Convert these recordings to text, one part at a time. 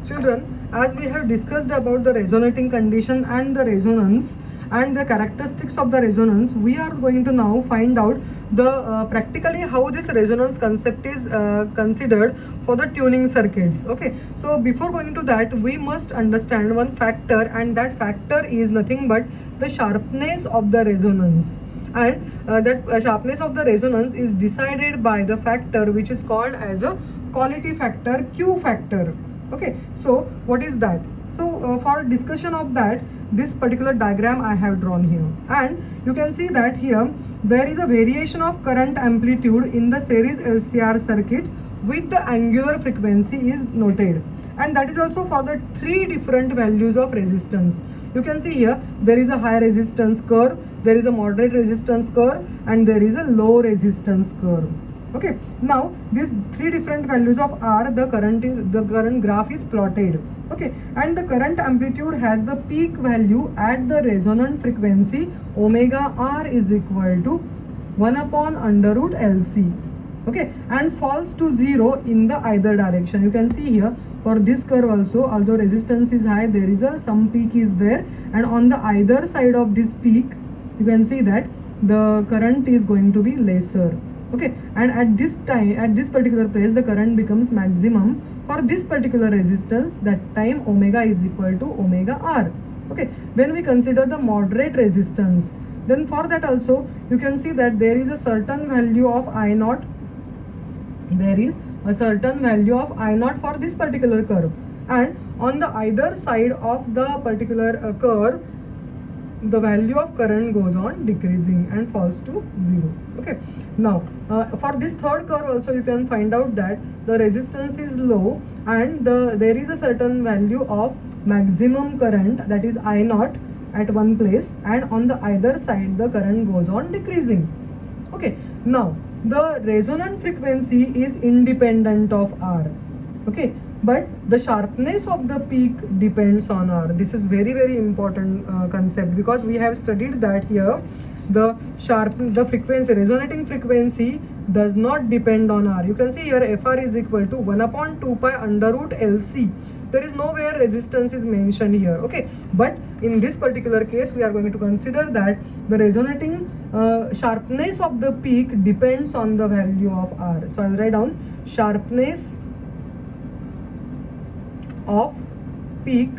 Children, as we have discussed about the resonating condition and the resonance and the characteristics of the resonance, we are going to now find out the practically how this resonance concept is considered for the tuning circuits. Okay, so before going to that, we must understand one factor, and that factor is nothing but the sharpness of the resonance. And that sharpness of the resonance is decided by the factor which is called as a quality factor, Q factor. Okay, so what is that? So for discussion of that, this particular diagram I have drawn here, and you can see that here there is a variation of current amplitude in the series LCR circuit with the angular frequency is noted, and that is also for the three different values of resistance. You can see here there is a high resistance curve, there is a moderate resistance curve, and there is a low resistance curve. Okay, now these three different values of R, the current graph is plotted. Okay, and the current amplitude has the peak value at the resonant frequency omega R is equal to 1 upon under root LC. Okay, and falls to 0 in the either direction. You can see here for this curve also, although resistance is high, there is some peak is there, and on the either side of this peak you can see that the current is going to be lesser. Okay, and at this time, at this particular place, the current becomes maximum for this particular resistance. That time omega is equal to omega R. Okay, when we consider the moderate resistance, then for that also you can see that there is a certain value of I naught. There is a certain value of I naught for this particular curve, and on the either side of the particular curve, the value of current goes on decreasing and falls to 0. Okay, now for this third curve also you can find out that the resistance is low, and there is a certain value of maximum current, that is I naught, at one place, and on the either side the current goes on decreasing. Okay, now the resonant frequency is independent of R. Okay, but the sharpness of the peak depends on R. This is very important concept, because we have studied that here the frequency, resonating frequency does not depend on R. You can see here Fr is equal to 1 upon 2 pi under root LC. There is nowhere resistance is mentioned here. Okay, but in this particular case we are going to consider that the resonating sharpness of the peak depends on the value of R. So I will write down sharpness of peak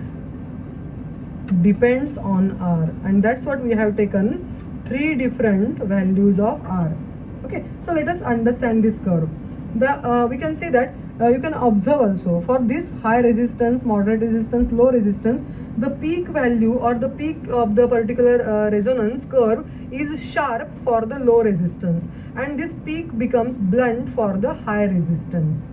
depends on R, and that's what we have taken three different values of R. Okay, so let us understand this curve. We can say that you can observe also for this high resistance, moderate resistance, low resistance, the peak value or the peak of the particular resonance curve is sharp for the low resistance, and this peak becomes blunt for the high resistance.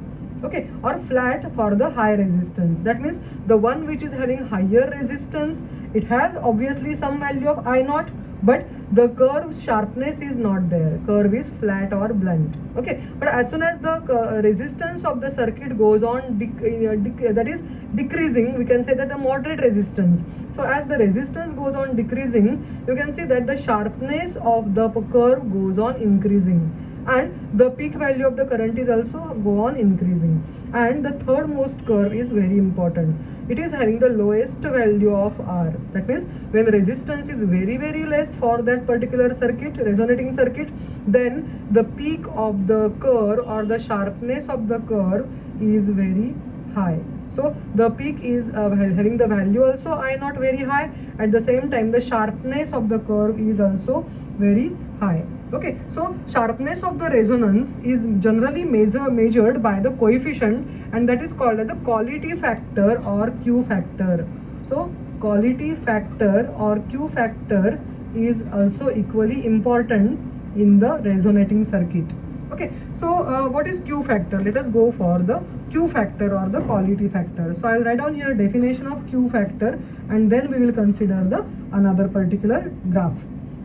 Okay, or flat for the high resistance. That means the one which is having higher resistance, it has obviously some value of I naught, but the curve's sharpness is not there. Curve is flat or blunt. Okay, but as soon as the resistance of the circuit goes on that is decreasing, we can say that a moderate resistance. So as the resistance goes on decreasing, you can see that the sharpness of the curve goes on increasing, and the peak value of the current is also go on increasing. And the third most curve is very important. It is having the lowest value of R. That means when resistance is very less for that particular circuit, resonating circuit, then the peak of the curve or the sharpness of the curve is very high. So the peak is having the value also I naught very high. At the same time, the sharpness of the curve is also very high. Okay, so sharpness of the resonance is generally measured by the coefficient, and that is called as a quality factor or Q factor. So quality factor or Q factor is also equally important in the resonating circuit. Okay, so what is Q factor? Let us go for the Q factor or the quality factor. So I will write down here definition of Q factor, and then we will consider the another particular graph.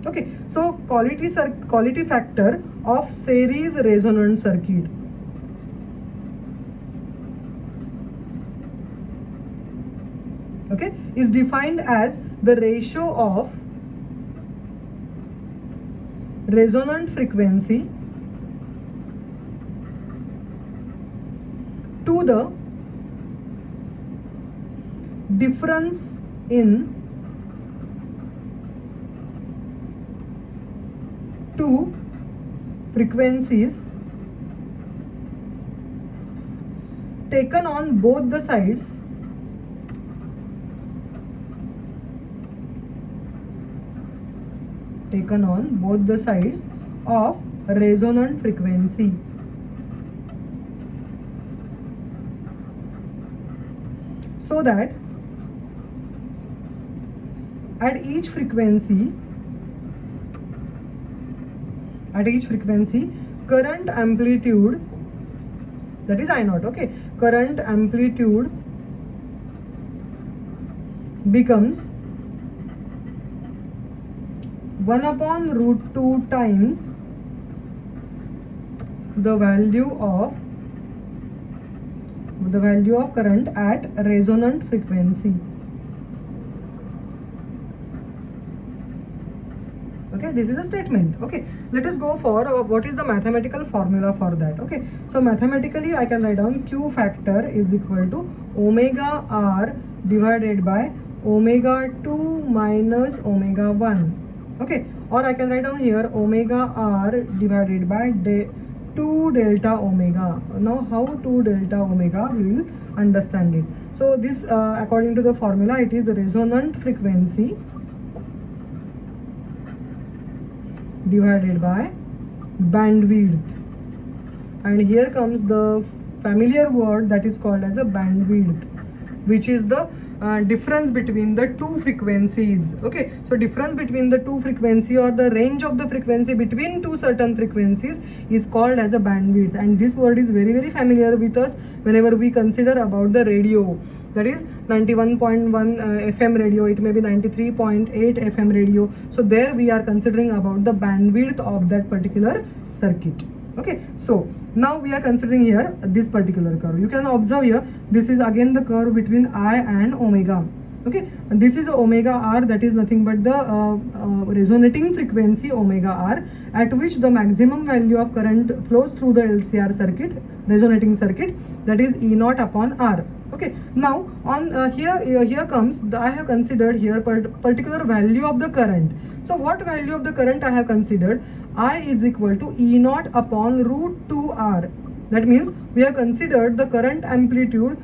Okay, so quality factor of series resonant circuit. Okay, is defined as the ratio of resonant frequency to the difference in two frequencies taken on both the sides of resonant frequency. So that at each frequency current amplitude, that is I naught, okay, current amplitude becomes 1 upon root 2 times the value of current at resonant frequency. Okay, this is a statement. Okay, let us go for what is the mathematical formula for that. Okay, so mathematically I can write down Q factor is equal to omega r divided by omega 2 minus omega 1. Okay, or I can write down here omega r divided by 2 delta omega. Now how 2 delta omega, we will understand it. So this according to the formula, it is resonant frequency divided by bandwidth, and here comes the familiar word that is called as a bandwidth, which is the difference between the two frequencies. Okay, so difference between the two frequency or the range of the frequency between two certain frequencies is called as a bandwidth, and this word is very very familiar with us whenever we consider about the radio, that is 91.1 FM radio, it may be 93.8 FM radio. So there we are considering about the bandwidth of that particular circuit. Okay, so now we are considering here this particular curve. You can observe here, this is again the curve between I and omega. Okay, and this is omega r, that is nothing but the resonating frequency omega r, at which the maximum value of current flows through the LCR circuit, resonating circuit, that is E naught upon r. Okay, now on here comes I have considered here particular value of the current. So what value of the current I have considered? I is equal to E naught upon root 2 r. That means we have considered the current amplitude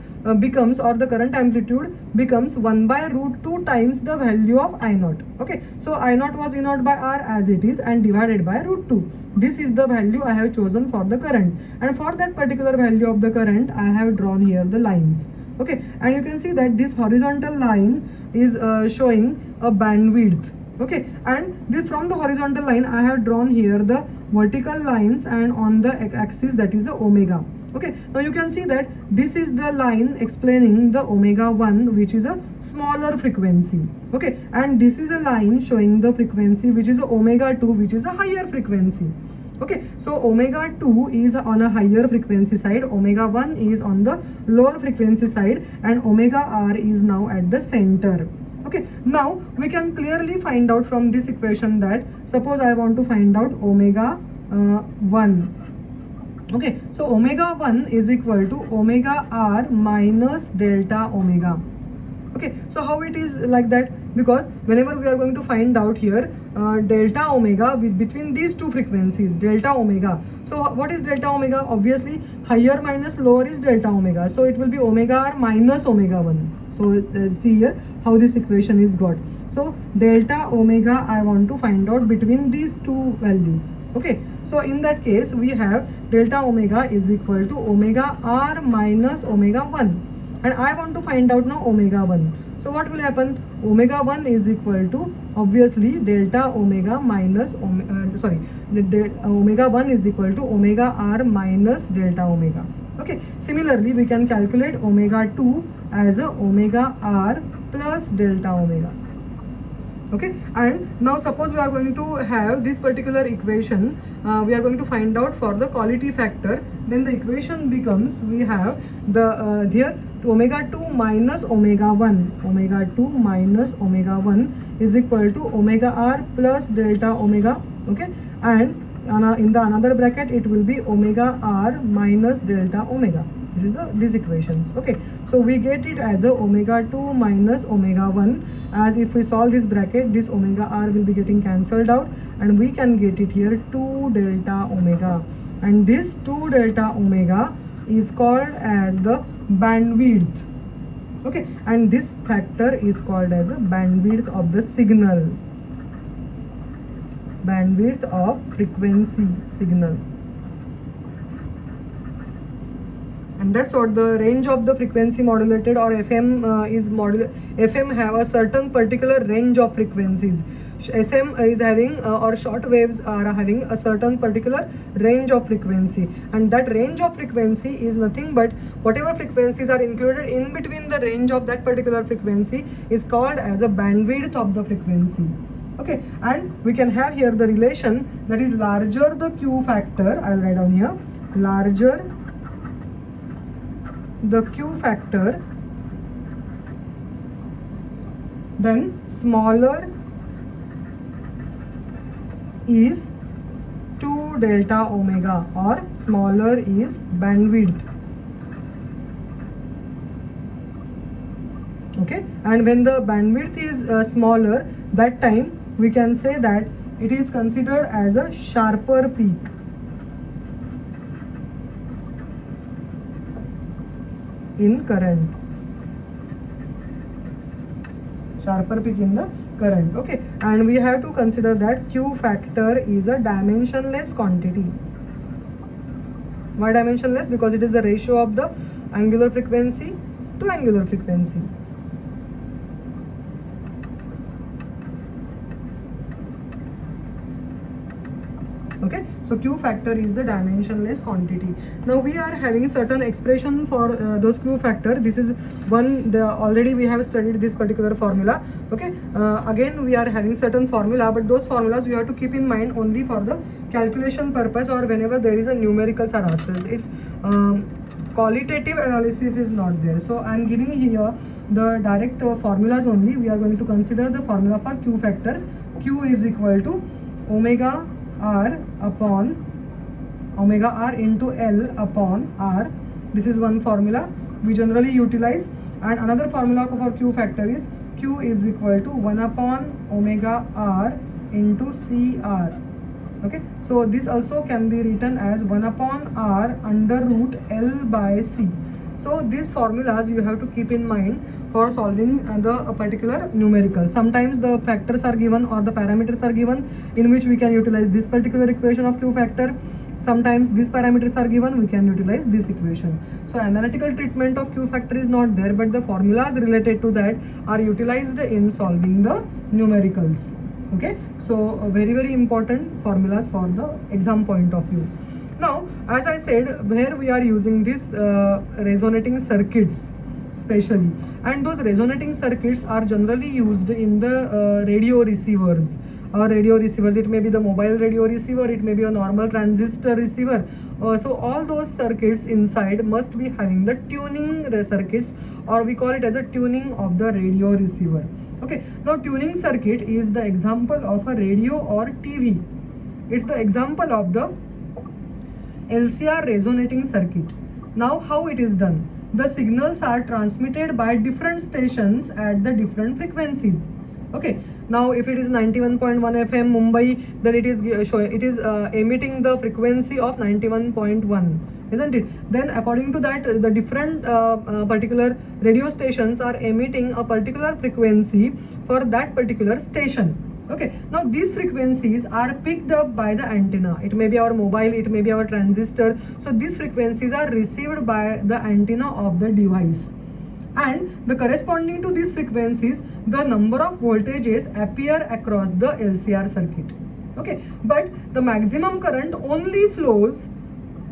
becomes 1 by root 2 times the value of I naught. Okay, so I naught was E naught by r as it is and divided by root 2. This is the value I have chosen for the current, and for that particular value of the current I have drawn here the lines. Okay, and you can see that this horizontal line is showing a bandwidth. Okay, and this from the horizontal line I have drawn here the vertical lines, and on the axis that is the omega. Okay, now you can see that this is the line explaining the omega 1, which is a smaller frequency. Okay, and this is a line showing the frequency which is omega 2, which is a higher frequency. Okay, so omega 2 is on a higher frequency side, omega 1 is on the lower frequency side, and omega r is now at the center. Okay, now we can clearly find out from this equation that suppose I want to find out omega 1. Okay, so omega 1 is equal to omega r minus delta omega. Okay, so how it is like that? Because whenever we are going to find out here delta omega between these two frequencies, delta omega. So what is delta omega? Obviously higher minus lower is delta omega. So it will be omega r minus omega 1. So see here how this equation is got. So delta omega I want to find out between these two values. Okay, so in that case we have delta omega is equal to omega r minus omega 1, and I want to find out now omega 1. So what will happen? Omega 1 is equal to obviously delta omega minus omega 1 is equal to omega r minus delta omega. Okay, similarly we can calculate omega 2 as a omega r plus delta omega. Okay, and now suppose we are going to have this particular equation, we are going to find out for the quality factor. Then the equation becomes, we have the here omega 2 minus omega 1, omega 2 minus omega 1 is equal to omega r plus delta omega. Okay, and in the another bracket it will be omega r minus delta omega. This is these equations. Okay, so we get it as a omega 2 minus omega 1, as if we solve this bracket, this omega r will be getting cancelled out, and we can get it here 2 delta omega, and this 2 delta omega is called as the bandwidth. Okay, and this factor is called as a bandwidth of the signal, bandwidth of frequency signal. And that's what the range of the frequency modulated, or FM FM have a certain particular range of frequencies. SM is having or short waves are having a certain particular range of frequency, and that range of frequency is nothing but whatever frequencies are included in between the range of that particular frequency is called as a bandwidth of the frequency. Okay, and we can have here the relation, that is larger the Q factor, I'll write down here, larger the Q factor, then smaller is 2 delta omega, or smaller is bandwidth. Okay, and when the bandwidth is smaller, that time we can say that it is considered as a sharper peak. In current, sharper peak in the current. Okay, and we have to consider that Q factor is a dimensionless quantity. Why dimensionless? Because it is the ratio of the angular frequency to angular frequency. Okay, so Q factor is the dimensionless quantity. Now we are having certain expression for those Q factor. This is one, already we have studied this particular formula. Okay, again we are having certain formula, but those formulas you have to keep in mind only for the calculation purpose, or whenever there is a numerical are asked. It's qualitative analysis is not there. So I am giving here the direct formulas only. We are going to consider the formula for Q factor. Q is equal to omega r upon omega r into L upon r. This is one formula we generally utilize, and another formula for Q factor is Q is equal to 1 upon omega r into CR. Okay, so this also can be written as 1 upon r under root L by C. So these formulas you have to keep in mind for solving the particular numerical. Sometimes the factors are given or the parameters are given, in which we can utilize this particular equation of Q factor. Sometimes these parameters are given, we can utilize this equation. So analytical treatment of Q factor is not there, but the formulas related to that are utilized in solving the numericals. Okay, so very important formulas for the exam point of view. Now, as I said, where we are using this resonating circuits specially, and those resonating circuits are generally used in the radio receivers. It may be the mobile radio receiver, it may be a normal transistor receiver. So all those circuits inside must be having the tuning circuits, or we call it as a tuning of the radio receiver. Okay, now tuning circuit is the example of a radio or TV. It's the example of the LCR resonating circuit. Now how it is done? The signals are transmitted by different stations at the different frequencies. Okay, now if it is 91.1 FM Mumbai, then it is emitting the frequency of 91.1, isn't it? Then according to that, the different particular radio stations are emitting a particular frequency for that particular station. Okay, now these frequencies are picked up by the antenna. It may be our mobile, it may be our transistor. So these frequencies are received by the antenna of the device, and the corresponding to these frequencies, the number of voltages appear across the LCR circuit. Okay, but the maximum current only flows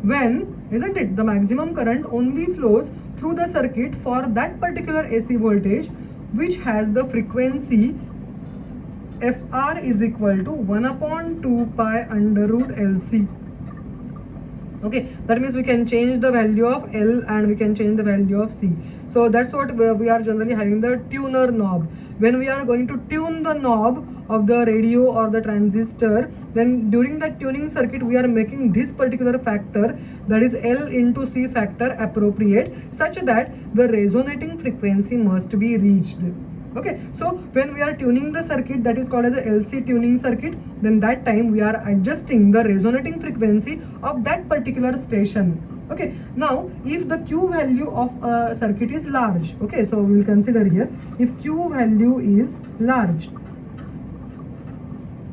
when, isn't it? The maximum current only flows through the circuit for that particular AC voltage which has the frequency Fr is equal to 1 upon 2 pi under root LC. Okay, that means we can change the value of L and we can change the value of C. So that's what we are generally having the tuner knob. When we are going to tune the knob of the radio or the transistor, then during that tuning circuit we are making this particular factor, that is L into C factor, appropriate, such that the resonating frequency must be reached. Okay, so when we are tuning the circuit, that is called as a LC tuning circuit, then that time we are adjusting the resonating frequency of that particular station. Okay, now if the Q value of a circuit is large, okay, so we will consider here, if Q value is large,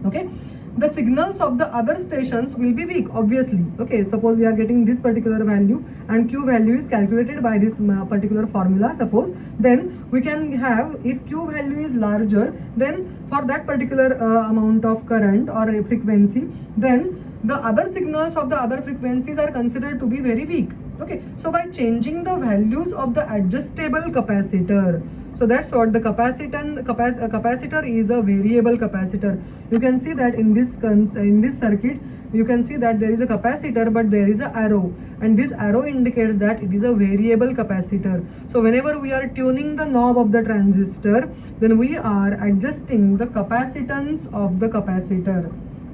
okay, the signals of the other stations will be weak, obviously. Okay, suppose we are getting this particular value and Q value is calculated by this particular formula, suppose, then we can have, if Q value is larger, then for that particular amount of current or a frequency, then the other signals of the other frequencies are considered to be very weak. Okay, so by changing the values of the adjustable capacitor, so that's what the capacitor is a variable capacitor. You can see that in this circuit, you can see that there is a capacitor, but there is an arrow, and this arrow indicates that it is a variable capacitor. So whenever we are tuning the knob of the transistor, then we are adjusting the capacitance of the capacitor.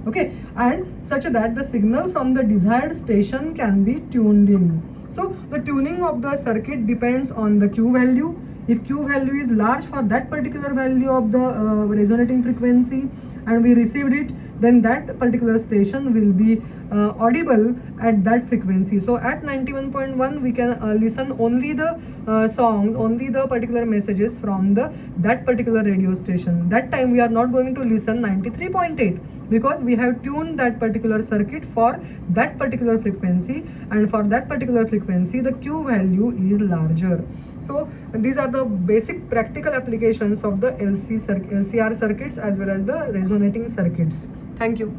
Okay, and such that the signal from the desired station can be tuned in. So the tuning of the circuit depends on the Q value. If Q value is large for that particular value of the resonating frequency and we received it, then that particular station will be audible at that frequency. So at 91.1 we can listen only the songs, only the particular messages from that particular radio station. That time we are not going to listen 93.8, because we have tuned that particular circuit for that particular frequency, and for that particular frequency the Q value is larger. So these are the basic practical applications of the LCR circuits as well as the resonating circuits. Thank you.